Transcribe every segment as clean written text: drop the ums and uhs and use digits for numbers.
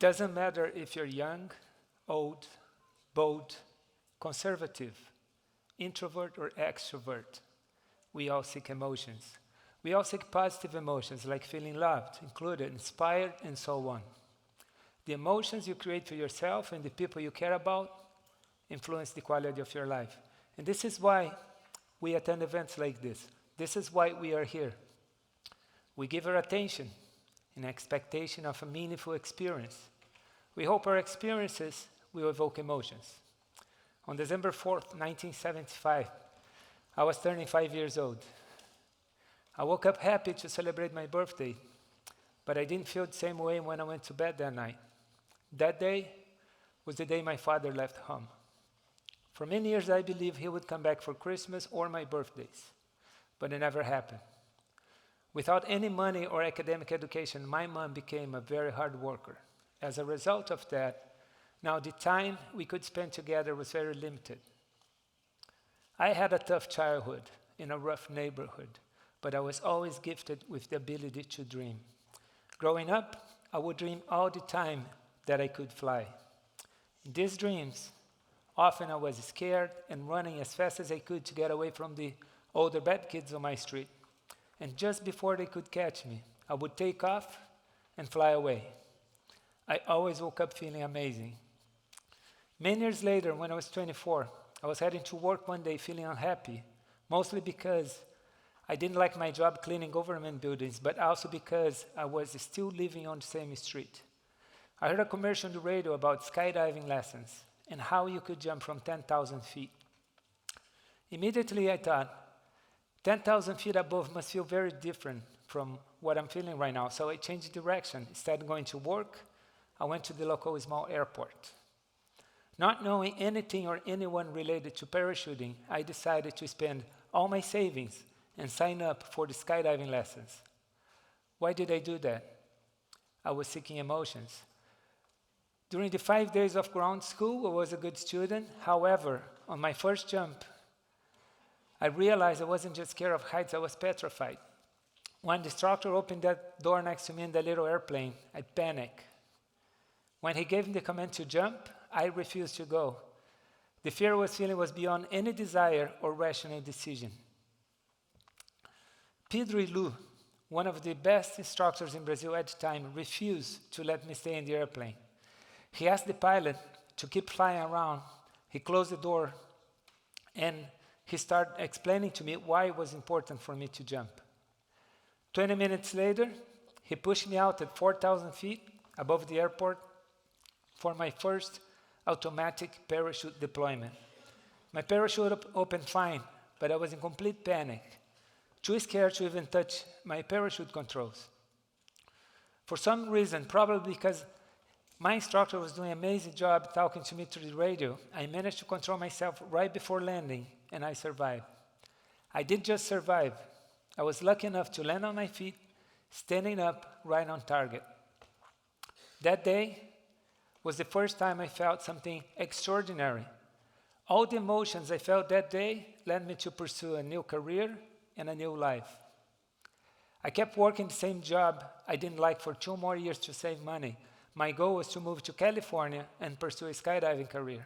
doesn't matter if you're young, old, bold, conservative, introvert, or extrovert. We all seek emotions. We all seek positive emotions like feeling loved, included, inspired, and so on. The emotions you create for yourself and the people you care about influence the quality of your life. And this is why we attend events like this. This is why we are here. We give our attention in expectation of a meaningful experience. We hope our experiences will evoke emotions. On December 4th, 1975, I was turning 5 years old. I woke up happy to celebrate my birthday, but I didn't feel the same way when I went to bed that night. That day was the day my father left home. For many years, I believed he would come back for Christmas or my birthdays, but it never happened. Without any money or academic education, my mom became a very hard worker. As a result of that, now the time we could spend together was very limited. I had a tough childhood in a rough neighborhood, but I was always gifted with the ability to dream. Growing up, I would dream all the time that I could fly. In these dreams, often I was scared and running as fast as I could to get away from the older bad kids on my street. And just before they could catch me, I would take off and fly away. I always woke up feeling amazing. Many years later, when I was 24, I was heading to work one day feeling unhappy, mostly because I didn't like my job cleaning government buildings, but also because I was still living on the same street. I heard a commercial on the radio about skydiving lessons and how you could jump from 10,000 feet. Immediately I thought, 10,000 feet above must feel very different from what I'm feeling right now, so I changed direction. Instead of going to work, I went to the local small airport. Not knowing anything or anyone related to parachuting, I decided to spend all my savings and sign up for the skydiving lessons. Why did I do that? I was seeking emotions. During the 5 days of ground school, I was a good student. However, on my first jump, I realized I wasn't just scared of heights, I was petrified. When the instructor opened that door next to me in the little airplane, I panicked. When he gave me the command to jump, I refused to go. The fear I was feeling was beyond any desire or rational decision. Pedro Ilu, one of the best instructors in Brazil at the time, refused to let me stay in the airplane. He asked the pilot to keep flying around. He closed the door and he started explaining to me why it was important for me to jump. 20 minutes later, he pushed me out at 4,000 feet above the airport for my first automatic parachute deployment. My parachute opened fine, but I was in complete panic, too scared to even touch my parachute controls. For some reason, probably because my instructor was doing an amazing job talking to me through the radio, I managed to control myself right before landing, and I survived. I didn't just survive. I was lucky enough to land on my feet, standing up right on target. That day was the first time I felt something extraordinary. All the emotions I felt that day led me to pursue a new career and a new life. I kept working the same job I didn't like for 2 more years to save money. My goal was to move to California and pursue a skydiving career.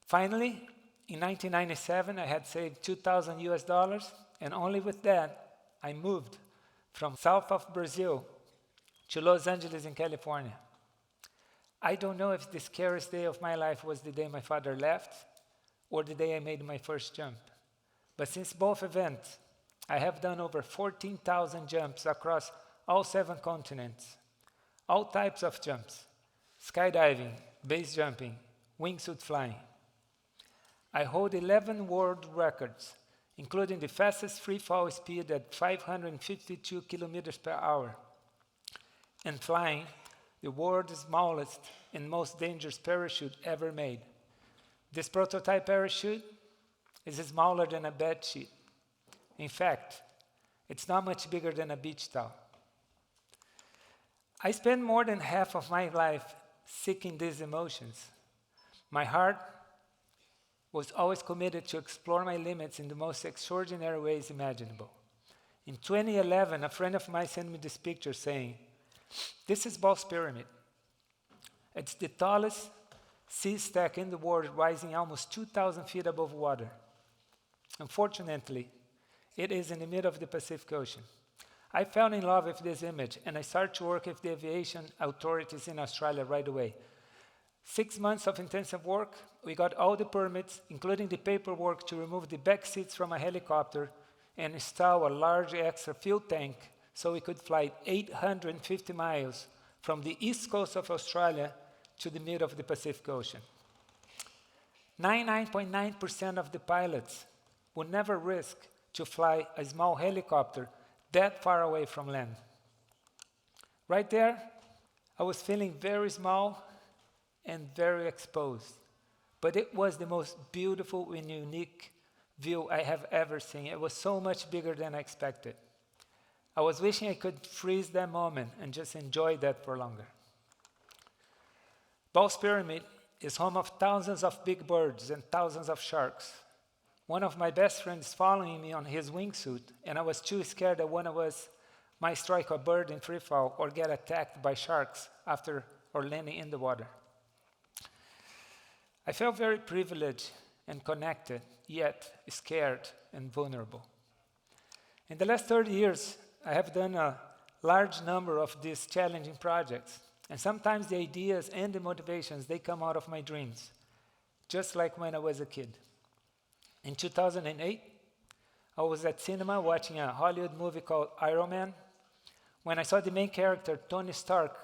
Finally, in 1997, I had saved $2,000, and only with that, I moved from south of Brazil to Los Angeles in California. I don't know if the scariest day of my life was the day my father left or the day I made my first jump. But since both events, I have done over 14,000 jumps across all 7 continents. All types of jumps: skydiving, base jumping, wingsuit flying. I hold 11 world records, including the fastest free fall speed at 552 kilometers per hour, and flying the world's smallest and most dangerous parachute ever made. This prototype parachute is smaller than a bed sheet. In fact, it's not much bigger than a beach towel. I spent more than half of my life seeking these emotions. My heart was always committed to explore my limits in the most extraordinary ways imaginable. In 2011, a friend of mine sent me this picture saying, "This is Ball's Pyramid. It's the tallest sea stack in the world, rising almost 2,000 feet above water. Unfortunately, it is in the middle of the Pacific Ocean. I fell in love with this image, and I started to work with the aviation authorities in Australia right away. 6 months of intensive work, we got all the permits, including the paperwork to remove the back seats from a helicopter and install a large extra fuel tank so we could fly 850 miles from the east coast of Australia to the middle of the Pacific Ocean. 99.9% of the pilots would never risk to fly a small helicopter that far away from land. Right there, I was feeling very small and very exposed, but it was the most beautiful and unique view I have ever seen. It was so much bigger than I expected. I was wishing I could freeze that moment and just enjoy that for longer. Ball's Pyramid is home of thousands of big birds and thousands of sharks. One of my best friends following me on his wingsuit, and I was too scared that one of us might strike a bird in free fall or get attacked by sharks after or landing in the water. I felt very privileged and connected, yet scared and vulnerable. In the last 30 years, I have done a large number of these challenging projects, and sometimes the ideas and the motivations, they come out of my dreams, just like when I was a kid. In 2008, I was at cinema watching a Hollywood movie called Iron Man, when I saw the main character, Tony Stark,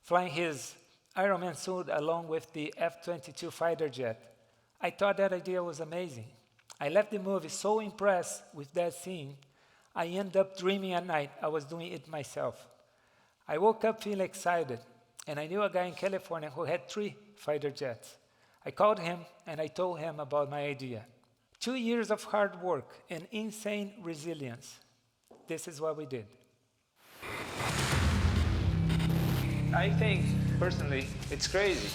flying his Iron Man suit along with the F-22 fighter jet. I thought that idea was amazing. I left the movie so impressed with that scene, I ended up dreaming at night I was doing it myself. I woke up feeling excited, and I knew a guy in California who had 3 fighter jets. I called him, and I told him about my idea. 2 years of hard work and insane resilience. This is what we did. I think, personally, it's crazy.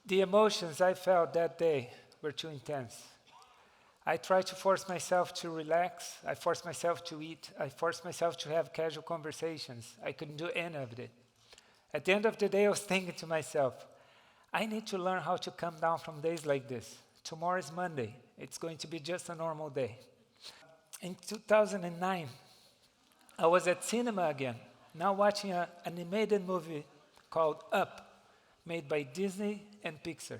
The emotions I felt that day were too intense. I tried to force myself to relax. I forced myself to eat. I forced myself to have casual conversations. I couldn't do any of it. At the end of the day, I was thinking to myself, I need to learn how to come down from days like this. Tomorrow is Monday. It's going to be just a normal day. In 2009, I was at cinema again, now watching an animated movie called Up, made by Disney and Pixar.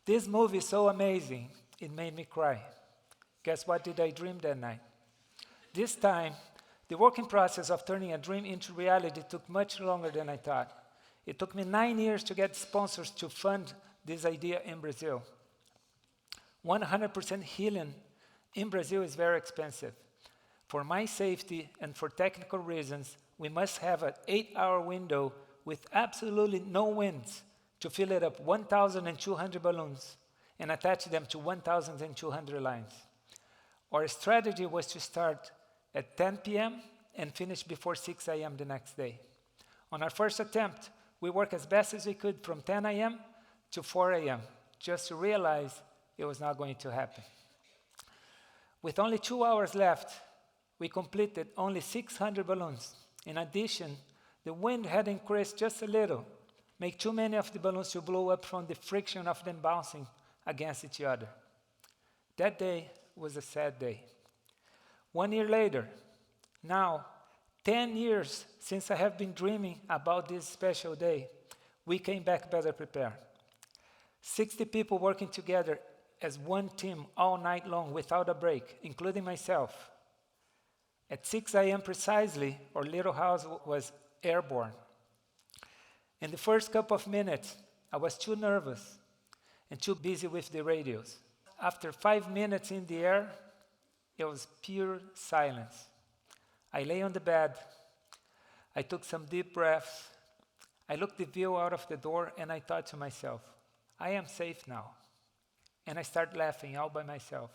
This movie is so amazing, it made me cry. Guess what did I dream that night? This time, the working process of turning a dream into reality took much longer than I thought. It took me 9 years to get sponsors to fund this idea in Brazil. 100% healing in Brazil is very expensive. For my safety and for technical reasons, we must have an 8-hour window with absolutely no winds to fill it up 1,200 balloons and attach them to 1,200 lines. Our strategy was to start at 10 p.m. and finish before 6 a.m. the next day. On our first attempt, we worked as best as we could from 10 a.m. to 4 a.m. just to realize it was not going to happen. With only 2 hours left, we completed only 600 balloons. In addition, the wind had increased just a little, make too many of the balloons to blow up from the friction of them bouncing against each other. That day was a sad day. 1 year later, now, 10 years since I have been dreaming about this special day, we came back better prepared. 60 people working together as one team all night long without a break, including myself. At 6 a.m. precisely, our little house was airborne. In the first couple of minutes, I was too nervous and too busy with the radios. After 5 minutes in the air, it was pure silence. I lay on the bed. I took some deep breaths. I looked the view out of the door and I thought to myself, I am safe now. And I started laughing all by myself.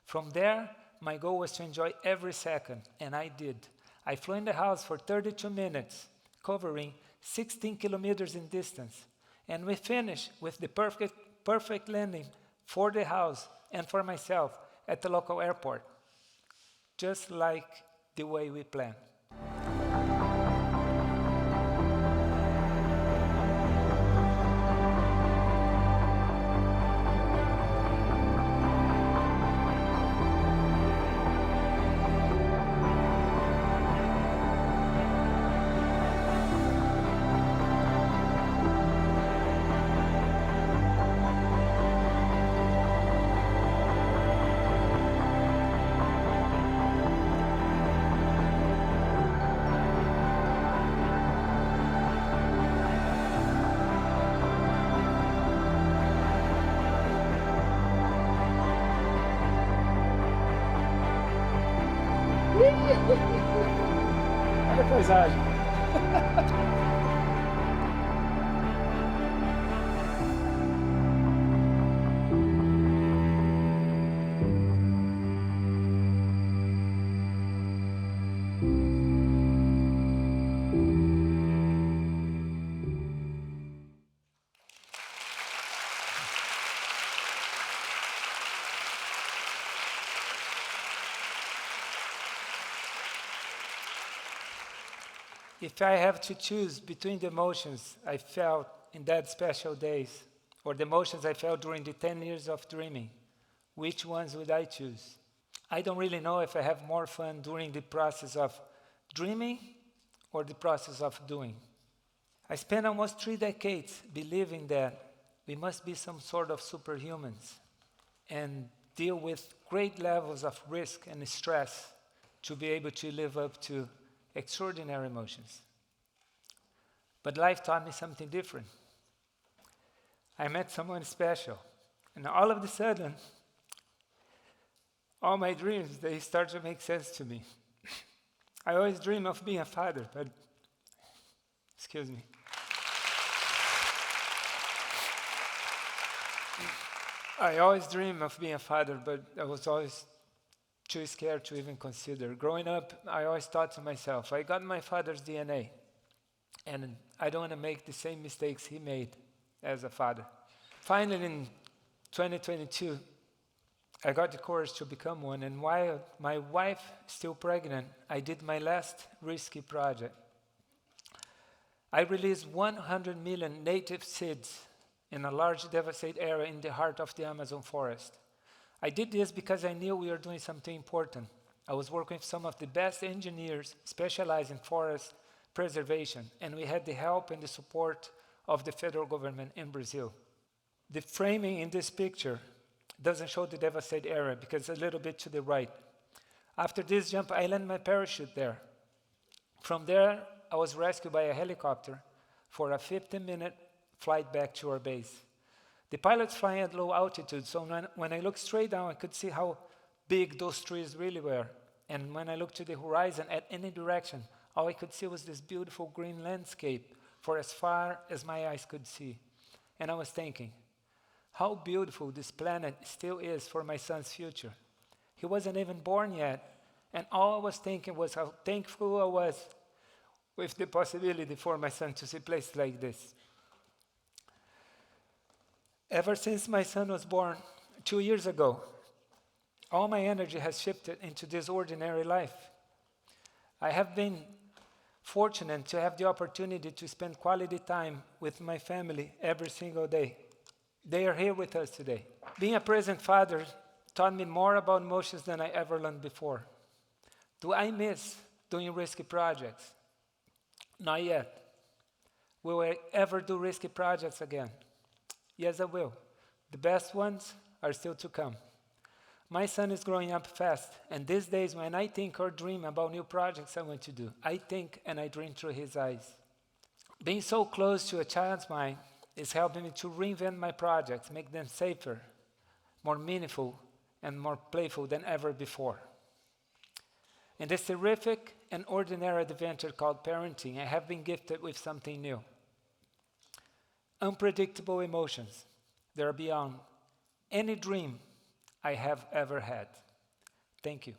From there, my goal was to enjoy every second, and I did. I flew in the house for 32 minutes, covering 16 kilometers in distance. And we finished with the perfect landing for the house and for myself at the local airport, just like the way we planned. Olha a paisagem. If I have to choose between the emotions I felt in that special days or the emotions I felt during the 10 years of dreaming, which ones would I choose? I don't really know if I have more fun during the process of dreaming or the process of doing. I spent almost 3 decades believing that we must be some sort of superhumans and deal with great levels of risk and stress to be able to live up to extraordinary emotions. But life taught me something different. I met someone special, and all of a sudden, all my dreams, they start to make sense to me. I always dream of being a father, but, excuse me. I always dream of being a father, but I was always too scared to even consider. Growing up, I always thought to myself, I got my father's DNA, and I don't want to make the same mistakes he made as a father. Finally, in 2022, I got the courage to become one, and while my wife still pregnant, I did my last risky project. I released 100 million native seeds in a large devastated area in the heart of the Amazon forest. I did this because I knew we were doing something important. I was working with some of the best engineers specialized in forest preservation, and we had the help and the support of the federal government in Brazil. The framing in this picture doesn't show the devastated area because it's a little bit to the right. After this jump, I landed my parachute there. From there, I was rescued by a helicopter for a 15-minute flight back to our base. The pilot's flying at low altitude, so when I looked straight down, I could see how big those trees really were. And when I looked to the horizon at any direction, all I could see was this beautiful green landscape for as far as my eyes could see. And I was thinking, how beautiful this planet still is for my son's future. He wasn't even born yet, and all I was thinking was how thankful I was with the possibility for my son to see places like this. Ever since my son was born 2 years ago, all my energy has shifted into this ordinary life. I have been fortunate to have the opportunity to spend quality time with my family every single day. They are here with us today. Being a present father taught me more about emotions than I ever learned before. Do I miss doing risky projects? Not yet. Will I ever do risky projects again? Yes, I will. The best ones are still to come. My son is growing up fast, and these days when I think or dream about new projects I want to do, I think and I dream through his eyes. Being so close to a child's mind is helping me to reinvent my projects, make them safer, more meaningful, and more playful than ever before. In this terrific and ordinary adventure called parenting, I have been gifted with something new. Unpredictable emotions that are beyond any dream I have ever had. Thank you.